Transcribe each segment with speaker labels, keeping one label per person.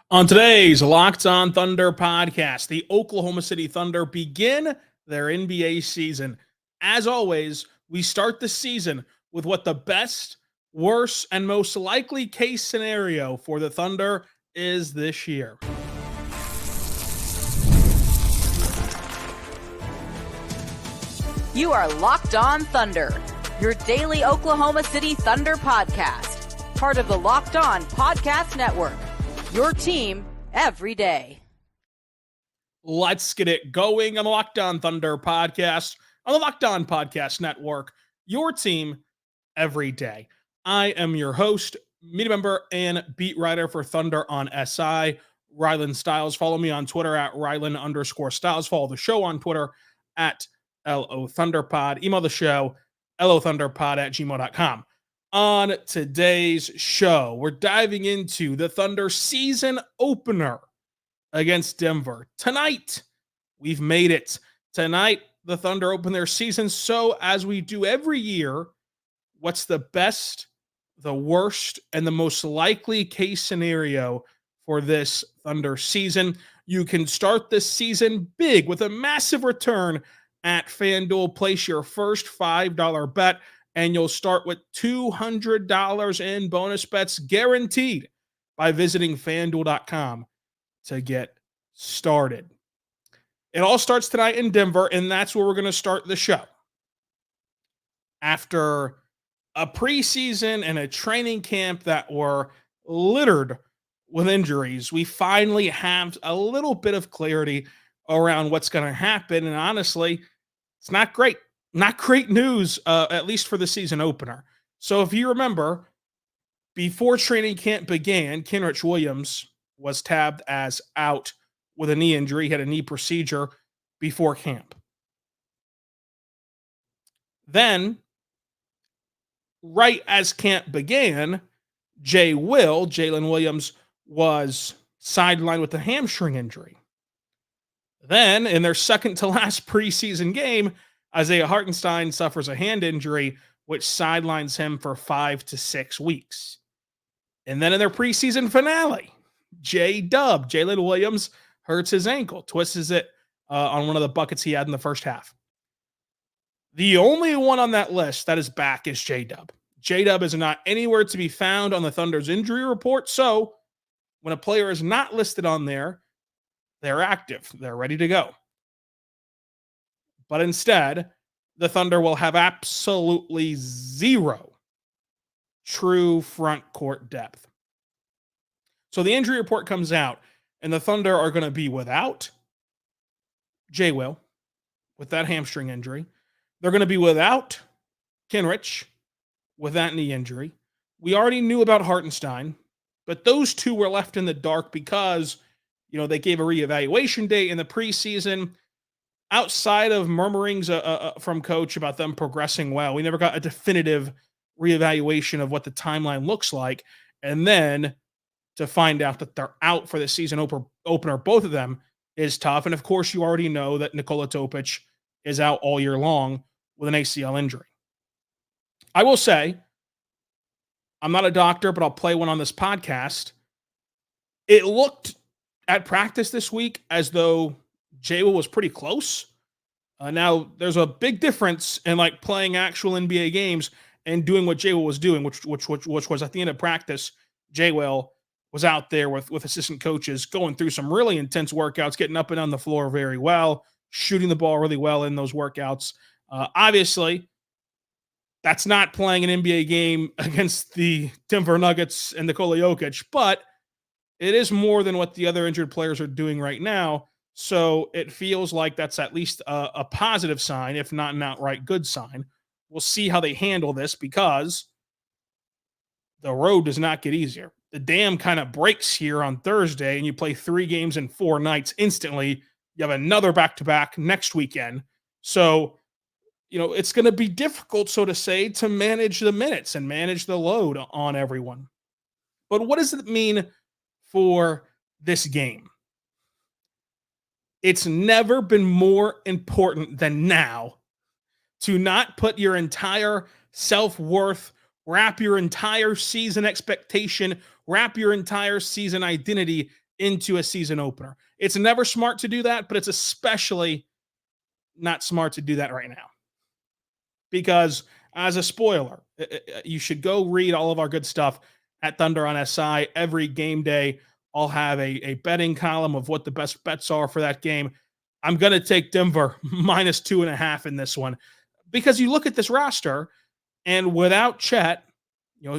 Speaker 1: On today's Locked On Thunder podcast, the Oklahoma City Thunder begin their NBA season. As always, we start the season with what the best, worst, and most likely case scenario for the Thunder is this year.
Speaker 2: You are Locked On Thunder, your daily Oklahoma City Thunder podcast, part of the Locked On Podcast Network. Your team every day.
Speaker 1: Let's get it going on the Locked On Thunder podcast on the Locked On Podcast Network. Your team every day. I am your host, media member, and beat writer for Thunder on SI, Rylan Styles. Follow me on Twitter at Rylan_Styles. Follow the show on Twitter at LO Thunderpod. Email the show, lothunderpod@gmail.com. On today's show, we're diving into the Thunder season opener against Denver. Tonight, we've made it. Tonight, the Thunder open their season. So, as we do every year, what's the best, the worst, and the most likely case scenario for this Thunder season? You can start this season big with a massive return at FanDuel. Place your first $5 bet, and you'll start with $200 in bonus bets guaranteed by visiting FanDuel.com to get started. It all starts tonight in Denver, and that's where we're going to start the show. After a preseason and a training camp that were littered with injuries, we finally have a little bit of clarity around what's going to happen, and honestly, it's not great. Not great news, at least for the season opener. So if you remember, before training camp began, Kenrich Williams was tabbed as out with a knee injury. He had a knee procedure before camp. Then, right as camp began, Jalen Williams was sidelined with a hamstring injury. Then, in their second to last preseason game, Isaiah Hartenstein suffers a hand injury, which sidelines him for 5 to 6 weeks. And then in their preseason finale, Jalen Williams hurts his ankle, twists it on one of the buckets he had in the first half. The only one on that list that is back is J-Dub. J-Dub is not anywhere to be found on the Thunder's injury report, so when a player is not listed on there, they're active. They're ready to go. But instead, the Thunder will have absolutely zero true front court depth. So the injury report comes out, and the Thunder are going to be without J-Will with that hamstring injury. They're going to be without Kenrich with that knee injury. We already knew about Hartenstein, but those two were left in the dark because, they gave a reevaluation date in the preseason. Outside of murmurings from coach about them progressing well, we never got a definitive reevaluation of what the timeline looks like. And then to find out that they're out for the season opener, both of them, is tough. And of course, you already know that Nikola Topic is out all year long with an ACL injury. I will say, I'm not a doctor, but I'll play one on this podcast. It looked at practice this week as though J-Will was pretty close. Now, there's a big difference in playing actual NBA games and doing what J-Will was doing, which was at the end of practice. J-Will was out there with assistant coaches going through some really intense workouts, getting up and down the floor very well, shooting the ball really well in those workouts. Obviously, that's not playing an NBA game against the Denver Nuggets and Nikola Jokic, but it is more than what the other injured players are doing right now. So it feels like that's at least a positive sign, if not an outright good sign. We'll see how they handle this because the road does not get easier. The dam kind of breaks here on Thursday, and you play 3 games in 4 nights instantly. You have another back-to-back next weekend. So, it's going to be difficult, so to say, to manage the minutes and manage the load on everyone. But what does it mean for this game? It's never been more important than now to not put your entire self-worth, wrap your entire season expectation, wrap your entire season identity into a season opener. It's never smart to do that, but it's especially not smart to do that right now. Because as a spoiler, you should go read all of our good stuff at Thunder on SI. Every game day, I'll have a betting column of what the best bets are for that game. I'm going to take Denver minus 2.5 in this one because you look at this roster and without Chet,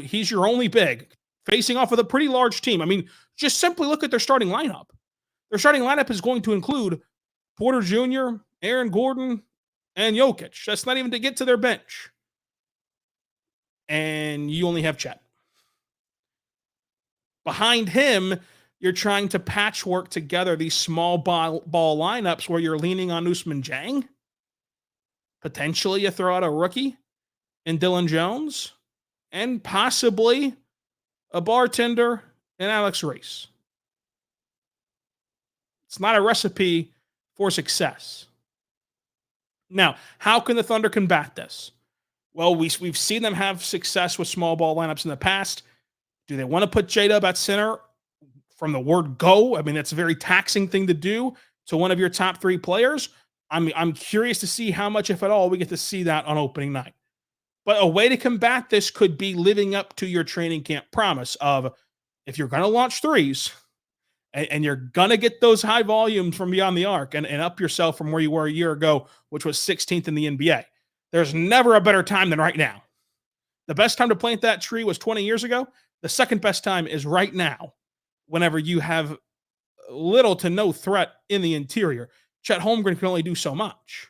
Speaker 1: he's your only big facing off with a pretty large team. I mean, just simply look at their starting lineup. Their starting lineup is going to include Porter Jr., Aaron Gordon, and Jokic. That's not even to get to their bench. And you only have Chet. Behind him, you're trying to patchwork together these small ball lineups where you're leaning on Ousmane Dieng. Potentially you throw out a rookie in Dylan Jones. And possibly a bartender in Alex Reese. It's not a recipe for success. Now, how can the Thunder combat this? Well, we've seen them have success with small ball lineups in the past. Do they want to put J-Dub at center from the word go? I mean, it's a very taxing thing to do to one of your top three players. I'm curious to see how much, if at all, we get to see that on opening night. But a way to combat this could be living up to your training camp promise of if you're going to launch threes and you're going to get those high volumes from beyond the arc and up yourself from where you were a year ago, which was 16th in the NBA. There's never a better time than right now. The best time to plant that tree was 20 years ago. The second best time is right now, whenever you have little to no threat in the interior. Chet Holmgren can only do so much.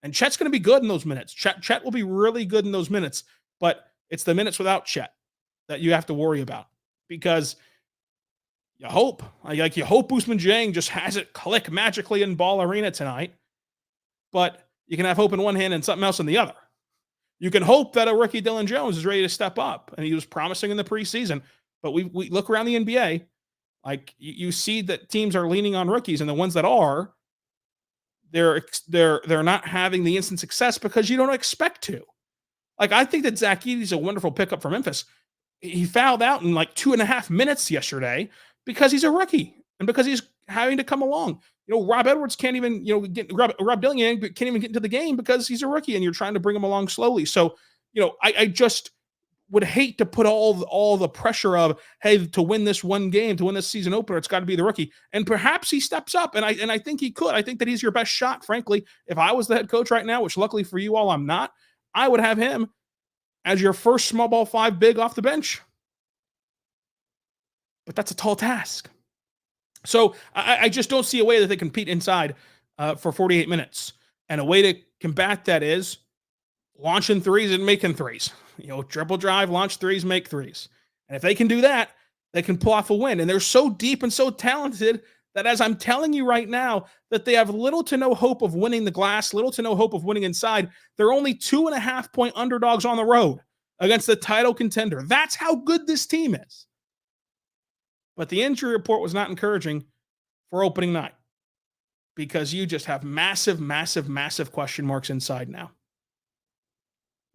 Speaker 1: And Chet's going to be good in those minutes. Chet will be really good in those minutes, but it's the minutes without Chet that you have to worry about because you hope Ousmane Dieng just has it click magically in Ball Arena tonight, but you can have hope in one hand and something else in the other. You can hope that a rookie Dylan Jones is ready to step up, and he was promising in the preseason, but we look around the NBA, like you see that teams are leaning on rookies, and the ones that are, they're not having the instant success because you don't expect to. Like, I think that Zach Edey's a wonderful pickup for Memphis. He fouled out in like 2.5 minutes yesterday because he's a rookie and because he's having to come along. Rob Edwards can't even, Rob Dillingham can't even get into the game because he's a rookie and you're trying to bring him along slowly. So, I just would hate to put all the pressure of, hey, to win this one game, to win this season opener, it's got to be the rookie. And perhaps he steps up, and I think he could. I think that he's your best shot, frankly. If I was the head coach right now, which luckily for you all I'm not, I would have him as your first small ball 5 big off the bench. But that's a tall task. So I just don't see a way that they compete inside for 48 minutes. And a way to combat that is launching threes and making threes. Dribble drive, launch threes, make threes. And if they can do that, they can pull off a win. And they're so deep and so talented that as I'm telling you right now, that they have little to no hope of winning the glass, little to no hope of winning inside. They're only 2.5-point underdogs on the road against the title contender. That's how good this team is. But the injury report was not encouraging for opening night because you just have massive, massive, massive question marks inside now.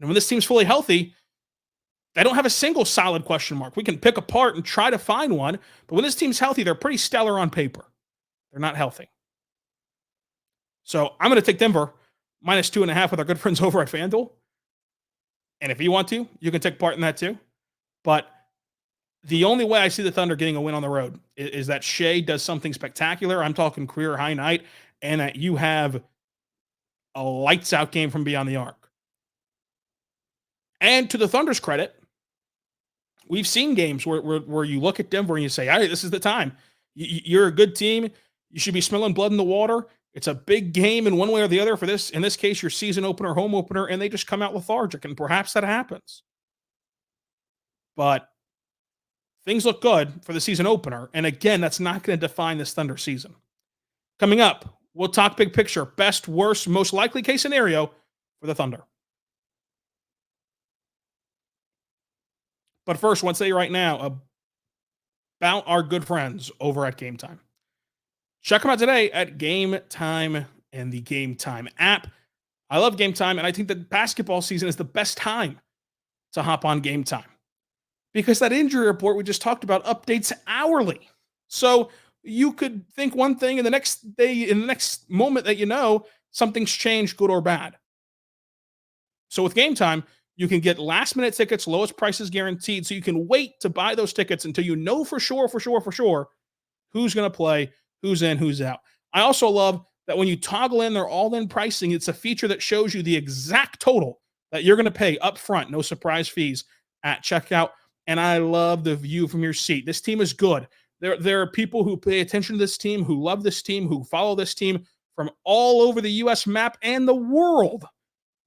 Speaker 1: And when this team's fully healthy, they don't have a single solid question mark. We can pick apart and try to find one, but when this team's healthy, they're pretty stellar on paper. They're not healthy. So I'm going to take Denver minus 2.5 with our good friends over at FanDuel. And if you want to, you can take part in that too. But the only way I see the Thunder getting a win on the road is that Shai does something spectacular. I'm talking career high night, and that you have a lights out game from beyond the arc. And to the Thunder's credit, we've seen games where you look at Denver and you say, all right, this is the time. You're a good team. You should be smelling blood in the water. It's a big game in one way or the other for this. In this case, your season opener, home opener, and they just come out lethargic, and perhaps that happens. But things look good for the season opener. And again, that's not going to define this Thunder season. Coming up, we'll talk big picture, best, worst, most likely case scenario for the Thunder. But first, I want to say right now about our good friends over at Game Time. Check them out today at Game Time and the Game Time app. I love Game Time, and I think that basketball season is the best time to hop on Game Time because that injury report we just talked about updates hourly. So you could think one thing and the next day, in the next moment that you know, something's changed, good or bad. So with Game Time, you can get last minute tickets, lowest prices guaranteed. So you can wait to buy those tickets until you know for sure who's going to play, who's in, who's out. I also love that when you toggle in their all in pricing, it's a feature that shows you the exact total that you're going to pay up front, no surprise fees at checkout. And I love the view from your seat. This team is good. There are people who pay attention to this team, who love this team, who follow this team from all over the US map and the world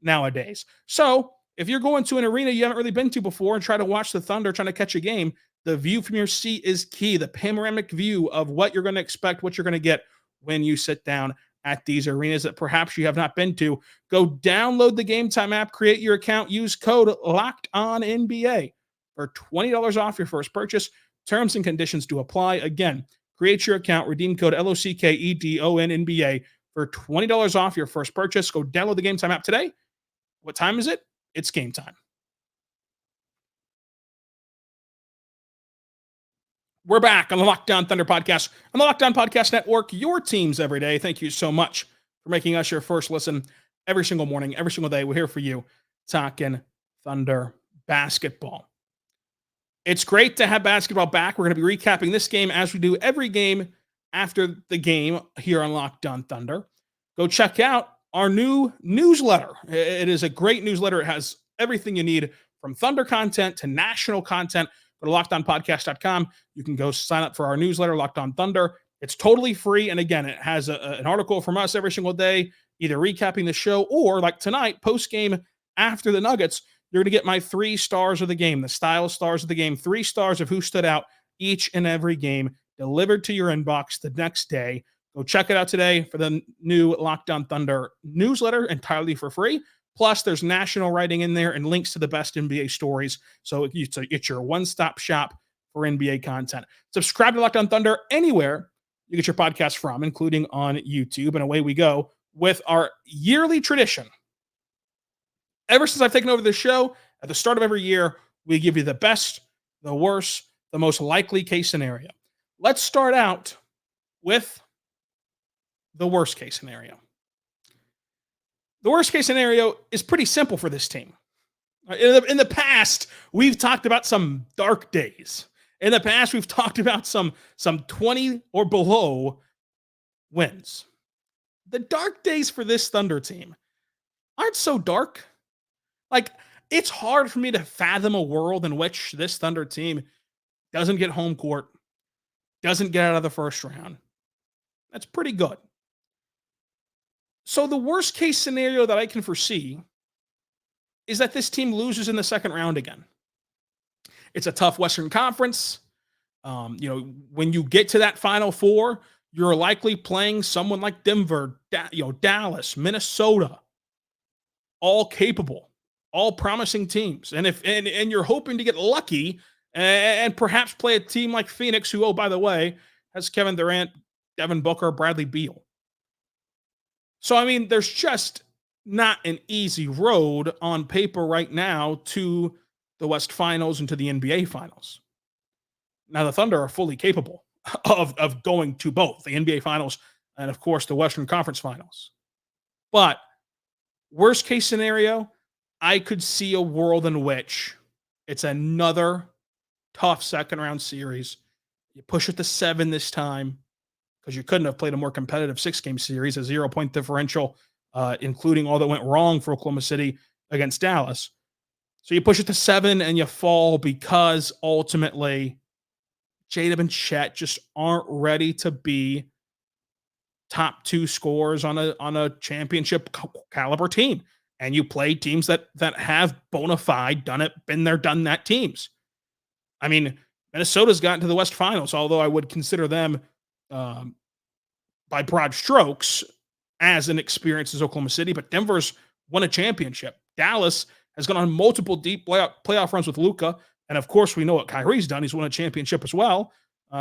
Speaker 1: nowadays. So if you're going to an arena you haven't really been to before and try to watch the Thunder, trying to catch a game, the view from your seat is key. The panoramic view of what you're going to expect, what you're going to get when you sit down at these arenas that perhaps you have not been to. Go download the Game Time app, create your account, use code LOCKEDONNBA for $20 off your first purchase. Terms and conditions do apply. Again, create your account, redeem code LOCKEDONNBA for $20 off your first purchase. Go download the Game Time app today. What time is it? It's game time. We're back on the Locked On Thunder podcast on the Locked On Podcast Network, your teams every day. Thank you so much for making us your first listen every single morning, every single day. We're here for you talking Thunder basketball. It's great to have basketball back. We're going to be recapping this game as we do every game after the game here on Locked On Thunder. Go check out our new newsletter. It is a great newsletter. It has everything you need from Thunder content to national content. Go to lockedonpodcast.com. You can go sign up for our newsletter, Locked On Thunder. It's totally free. And again, it has an article from us every single day, either recapping the show or like tonight, post game after the Nuggets, you're going to get my 3 stars of the game, the style stars of the game, 3 stars of who stood out each and every game delivered to your inbox the next day. Go check it out today for the new Locked On Thunder newsletter entirely for free. Plus, there's national writing in there and links to the best NBA stories. So it's your one-stop shop for NBA content. Subscribe to Locked On Thunder anywhere you get your podcast from, including on YouTube. And away we go with our yearly tradition. Ever since I've taken over this show, at the start of every year, we give you the best, the worst, the most likely case scenario. Let's start out with the worst case scenario. The worst case scenario is pretty simple for this team. In the past, we've talked about some dark days. In the past, we've talked about some 20 or below wins. The dark days for this Thunder team aren't so dark. Like, it's hard for me to fathom a world in which this Thunder team doesn't get home court, doesn't get out of the first round. That's pretty good. So the worst case scenario that I can foresee is that this team loses in the second round again. It's a tough Western Conference. When you get to that Final Four, you're likely playing someone like Denver, Dallas, Minnesota, all capable, all promising teams. And and you're hoping to get lucky and perhaps play a team like Phoenix, who, oh, by the way, has Kevin Durant, Devin Booker, Bradley Beal. So, I mean, there's just not an easy road on paper right now to the West Finals and to the NBA Finals. Now, the Thunder are fully capable of going to both the NBA Finals and, of course, the Western Conference Finals. But worst case scenario, I could see a world in which it's another tough second round series. You push it to 7 this time, because you couldn't have played a more competitive 6-game series, a 0-point differential, including all that went wrong for Oklahoma City against Dallas. So you push it to 7 and you fall because ultimately Jada and Chet just aren't ready to be top 2 scorers on a championship caliber team. And you play teams that have bona fide, been there, done that teams. I mean, Minnesota's gotten to the West Finals, although I would consider them by broad strokes as an experience as Oklahoma City, but Denver's won a championship. Dallas has gone on multiple deep playoff runs with Luka, and of course we know what Kyrie's done. He's won a championship as well.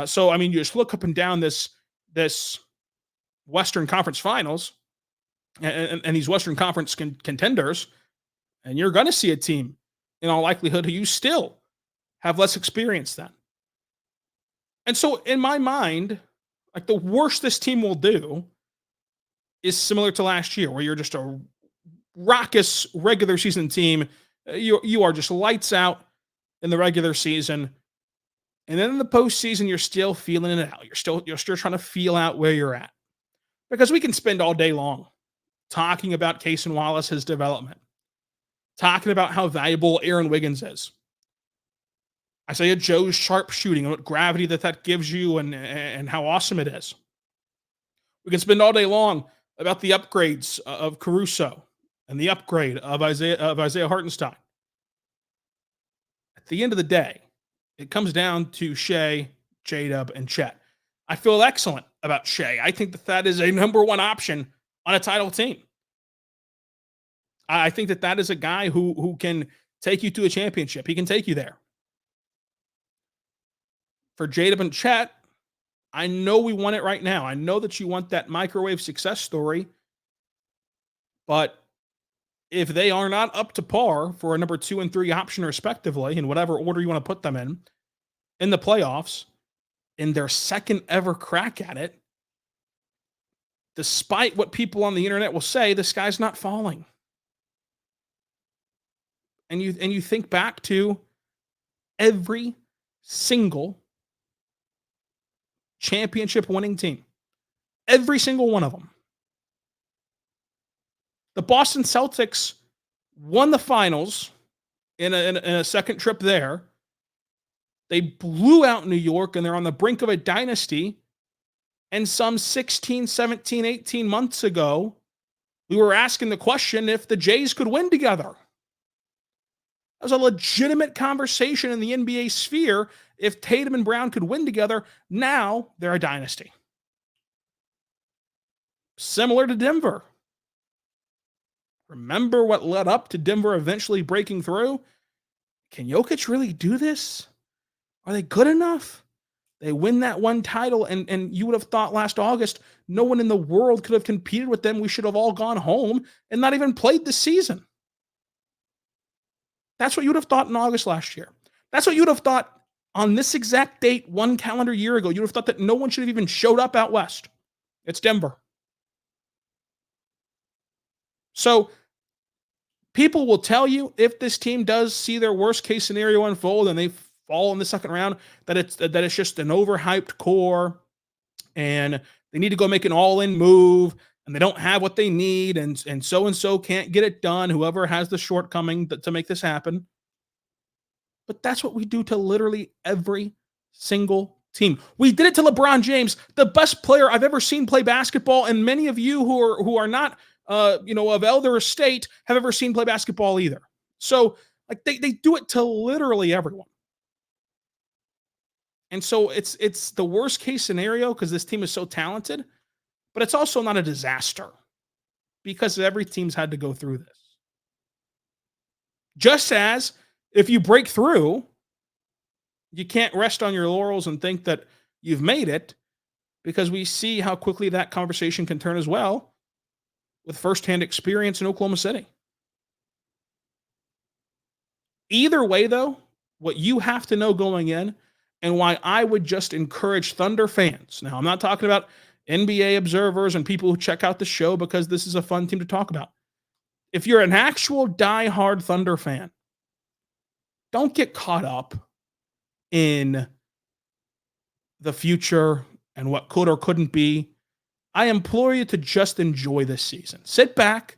Speaker 1: So I mean, you just look up and down this Western Conference Finals and these Western Conference contenders, and you're going to see a team in all likelihood who you still have less experience than. And so in my mind, Like the worst this team will do is similar to last year, where you're just a raucous regular season team. You are just lights out in the regular season, and then in the postseason, you're still feeling it out. You're still trying to feel out where you're at, because we can spend all day long talking about Cason Wallace, his development, talking about how valuable Aaron Wiggins is, Isaiah Joe's sharp shooting and what gravity that gives you, and how awesome it is. We can spend all day long about the upgrades of Caruso and the upgrade of Isaiah Hartenstein. At the end of the day, it comes down to Shai, J-Dub, and Chet. I feel excellent about Shai. I think that is a number one option on a title team. I think that is a guy who can take you to a championship. He can take you there. For J-Dub and Chet, I know we want it right now. I know that you want that microwave success story, but if they are not up to par for a number 2 and 3 option respectively, in whatever order you want to put them in the playoffs, in their second ever crack at it, despite what people on the internet will say, the sky's not falling. And you think back to every single championship winning team, every single one of them. The Boston Celtics won the finals in a second trip there. They blew out New York, and they're on the brink of a dynasty. And some 16, 17, 18 months ago, we were asking the question if the Jays could win together. That was a legitimate conversation in the NBA sphere. If Tatum and Brown could win together, now they're a dynasty. Similar to Denver. Remember what led up to Denver eventually breaking through? Can Jokic really do this? Are they good enough? They win that one title, and you would have thought last August, no one in the world could have competed with them. We should have all gone home and not even played the season. That's what you would have thought in August last year. That's what you would have thought on this exact date, one calendar year ago. You would have thought that no one should have even showed up out west. It's Denver. So people will tell you, if this team does see their worst case scenario unfold and they fall in the second round, that it's just an overhyped core and they need to go make an all-in move and they don't have what they need, and so can't get it done, whoever has the shortcoming to make this happen. But that's what we do to literally every single team. We did it to LeBron James, the best player I've ever seen play basketball, and many of you who are not of elder estate have ever seen play basketball either. So like they do it to literally everyone. And so it's the worst case scenario because this team is so talented, but it's also not a disaster because every team's had to go through this. Just as if you break through, you can't rest on your laurels and think that you've made it, because we see how quickly that conversation can turn as well with firsthand experience in Oklahoma City. Either way, though, what you have to know going in, and why I would just encourage Thunder fans. Now, I'm not talking about NBA observers and people who check out the show because this is a fun team to talk about. If you're an actual diehard Thunder fan, don't get caught up in the future and what could or couldn't be. I implore you to just enjoy this season. Sit back,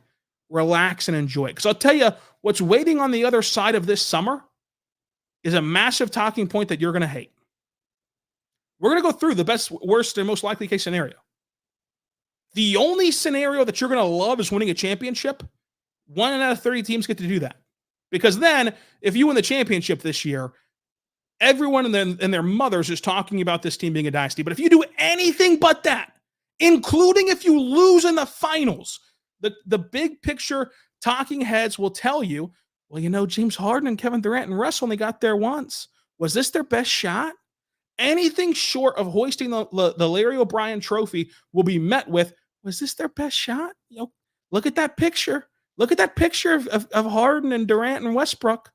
Speaker 1: relax, and enjoy it. Because I'll tell you, what's waiting on the other side of this summer is a massive talking point that you're going to hate. We're going to go through the best, worst, and most likely case scenario. The only scenario that you're going to love is winning a championship. 1 out of 30 teams get to do that. Because then, if you win the championship this year, everyone and their mothers is talking about this team being a dynasty. But if you do anything but that, including if you lose in the finals, the big picture talking heads will tell you, well, James Harden and Kevin Durant and Russ only got there once. Was this their best shot? Anything short of hoisting the Larry O'Brien trophy will be met with, was this their best shot? Look at that picture. Look at that picture of Harden and Durant and Westbrook.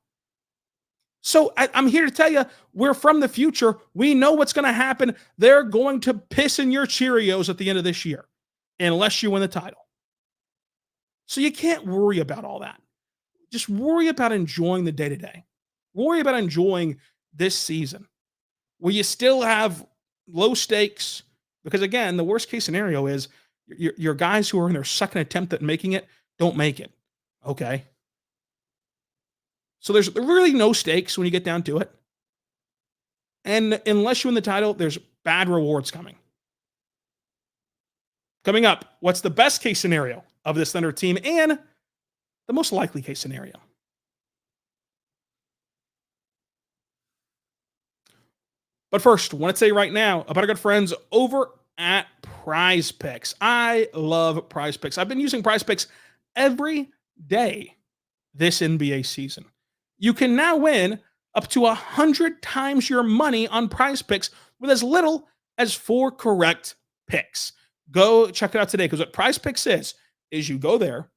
Speaker 1: So I'm here to tell you, we're from the future. We know what's going to happen. They're going to piss in your Cheerios at the end of this year, unless you win the title. So you can't worry about all that. Just worry about enjoying the day to day. Worry about enjoying this season where you still have low stakes. Because again, the worst case scenario is your guys who are in their second attempt at making it don't make it. Okay. So there's really no stakes when you get down to it. And unless you win the title, there's bad rewards coming. Coming up, what's the best case scenario of this Thunder team and the most likely case scenario? But first, I want to say right now about our good friends over at Prize Picks. I love Prize Picks. I've been using Prize Picks every day this NBA season. You can now win up to 100 times your money on Prize Picks with as little as 4 correct picks. Go check it out today, because what Prize Picks is you go there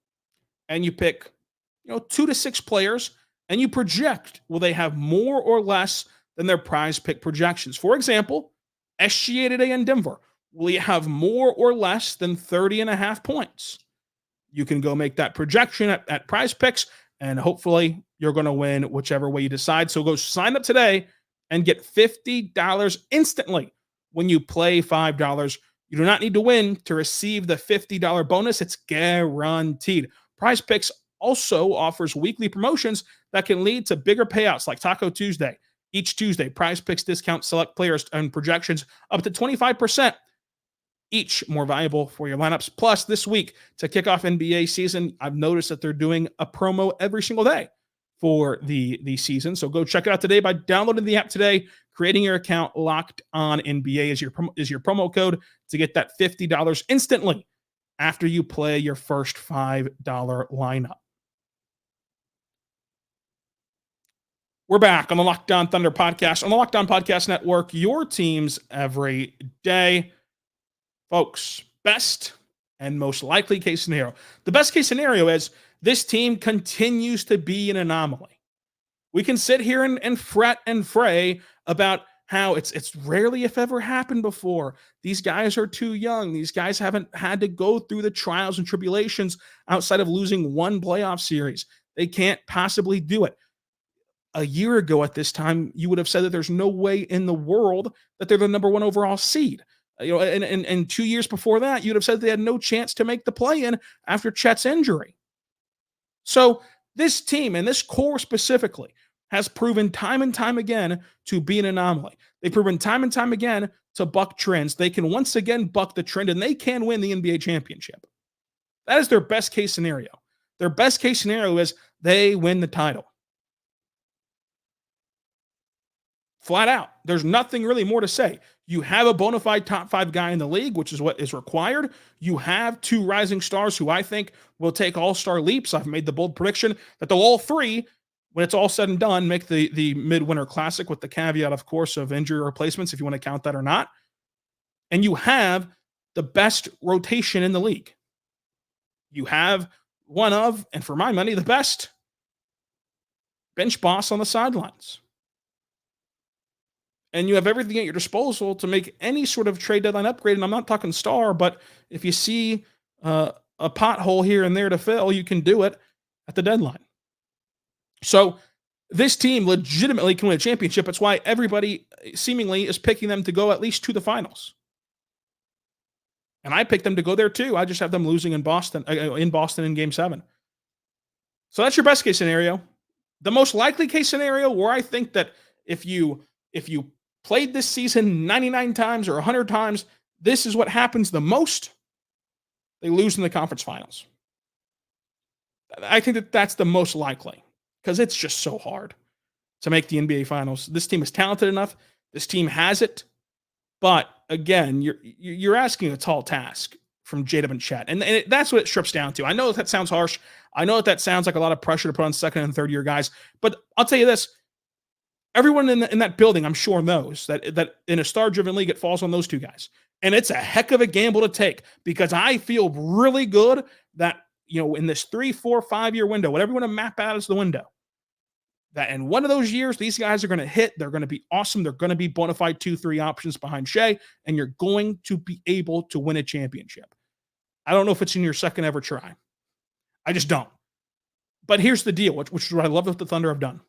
Speaker 1: and you pick 2 to 6 players and you project, will they have more or less than their Prize Pick projections. For example, SGA today in Denver, will he have more or less than 30.5 points? You can go make that projection at Prize Picks, and hopefully you're going to win whichever way you decide. So go sign up today and get $50 instantly when you play $5. You do not need to win to receive the $50 bonus. It's guaranteed. Prize Picks also offers weekly promotions that can lead to bigger payouts like Taco Tuesday. Each Tuesday, Prize Picks discounts select players and projections up to 25%. Each more valuable for your lineups. Plus, this week, to kick off NBA season, I've noticed that they're doing a promo every single day for the season. So go check it out today by downloading the app today, creating your account. Locked On NBA is your promo code to get that $50 instantly after you play your first $5 lineup. We're back on the Locked On Thunder podcast, on the Locked On Podcast Network, your teams every day. Folks, best and most likely case scenario. The best case scenario is this team continues to be an anomaly. We can sit here and fret and fray about how it's rarely, if ever, happened before. These guys are too young. These guys haven't had to go through the trials and tribulations outside of losing one playoff series. They can't possibly do it. A year ago at this time, you would have said that there's no way in the world that they're the number 1 overall seed. And 2 years before that, you'd have said they had no chance to make the play-in after Chet's injury. So this team, and this core specifically, has proven time and time again to be an anomaly. They've proven time and time again to buck trends. They can once again buck the trend, and they can win the NBA championship. That is their best case scenario. Their best case scenario is they win the title. Flat out. There's nothing really more to say. You have a bona fide top 5 guy in the league, which is what is required. You have 2 rising stars who I think will take all-star leaps. I've made the bold prediction that they'll all 3, when it's all said and done, make the Midwinter Classic, with the caveat, of course, of injury replacements, if you want to count that or not. And you have the best rotation in the league. You have one of, and for my money, the best bench boss on the sidelines. And you have everything at your disposal to make any sort of trade deadline upgrade. And I'm not talking star, but if you see a pothole here and there to fill, you can do it at the deadline. So this team legitimately can win a championship. That's why everybody seemingly is picking them to go at least to the finals. And I picked them to go there too. I just have them losing in Boston in Game 7. So that's your best case scenario. The most likely case scenario, where I think that if you played this season 99 times or 100 times, this is what happens the most. They lose in the conference finals. I think that that's the most likely, because it's just so hard to make the NBA finals. This team is talented enough. This team has it. But again, you're asking a tall task from Jada and Chet. And that's what it strips down to. I know that sounds harsh. I know that sounds like a lot of pressure to put on second and third year guys. But I'll tell you this. Everyone in that building, I'm sure, knows that in a star-driven league, it falls on those 2 guys. And it's a heck of a gamble to take, because I feel really good that, in this 3, 4, 5 year window, whatever you want to map out as the window, that in one of those years, these guys are going to hit. They're going to be awesome. They're going to be bona fide 2-3 options behind Shai, and you're going to be able to win a championship. I don't know if it's in your second ever try. I just don't. But here's the deal, which is what I love what the Thunder have done.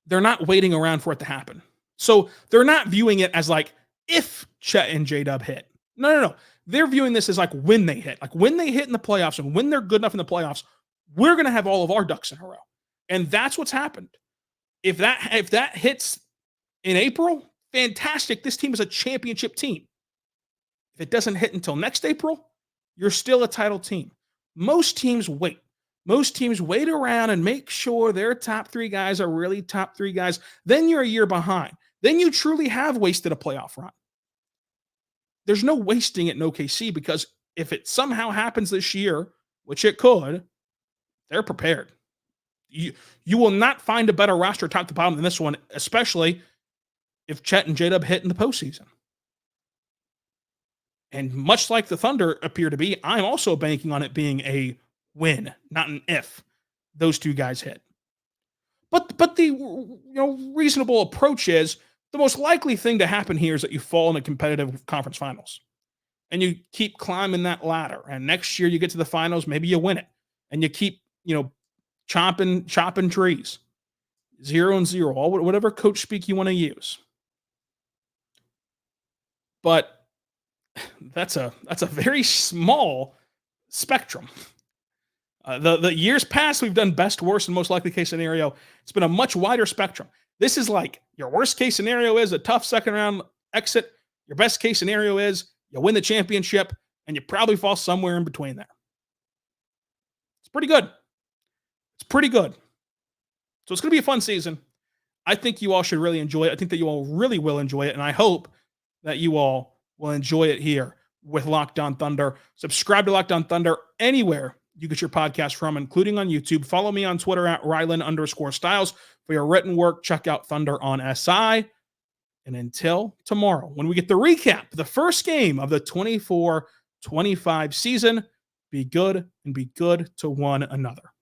Speaker 1: They're not waiting around for it to happen. So they're not viewing it as like if Chet and J-Dub hit. No. They're viewing this as like when they hit. Like when they hit in the playoffs and when they're good enough in the playoffs, we're going to have all of our ducks in a row. And that's what's happened. If that hits in April, fantastic. This team is a championship team. If it doesn't hit until next April, you're still a title team. Most teams wait. Most teams wait around and make sure their top 3 guys are really top 3 guys. Then you're a year behind. Then you truly have wasted a playoff run. There's no wasting it in OKC because if it somehow happens this year, which it could, they're prepared. You will not find a better roster top to bottom than this one, especially if Chet and J-Dub hit in the postseason. And much like the Thunder appear to be, I'm also banking on it being a win, not an if those 2 guys hit. But the reasonable approach is the most likely thing to happen here is that you fall in a competitive conference finals and you keep climbing that ladder. And next year you get to the finals, maybe you win it, and you keep chopping trees, 0-0, all whatever coach speak you want to use. But that's a very small spectrum. The years past, we've done best, worst, and most likely case scenario. It's been a much wider spectrum. This is like your worst case scenario is a tough second round exit. Your best case scenario is you win the championship, and you probably fall somewhere in between there. It's pretty good. It's pretty good. So it's going to be a fun season. I think you all should really enjoy it. I think that you all really will enjoy it, and I hope that you all will enjoy it here with Locked On Thunder. Subscribe to Locked On Thunder anywhere you get your podcast from, including on YouTube. Follow me on Twitter at Rylan_Styles. For your written work, check out Thunder on SI. And until tomorrow, when we get the recap, the first game of the 24-25 season, be good and be good to one another.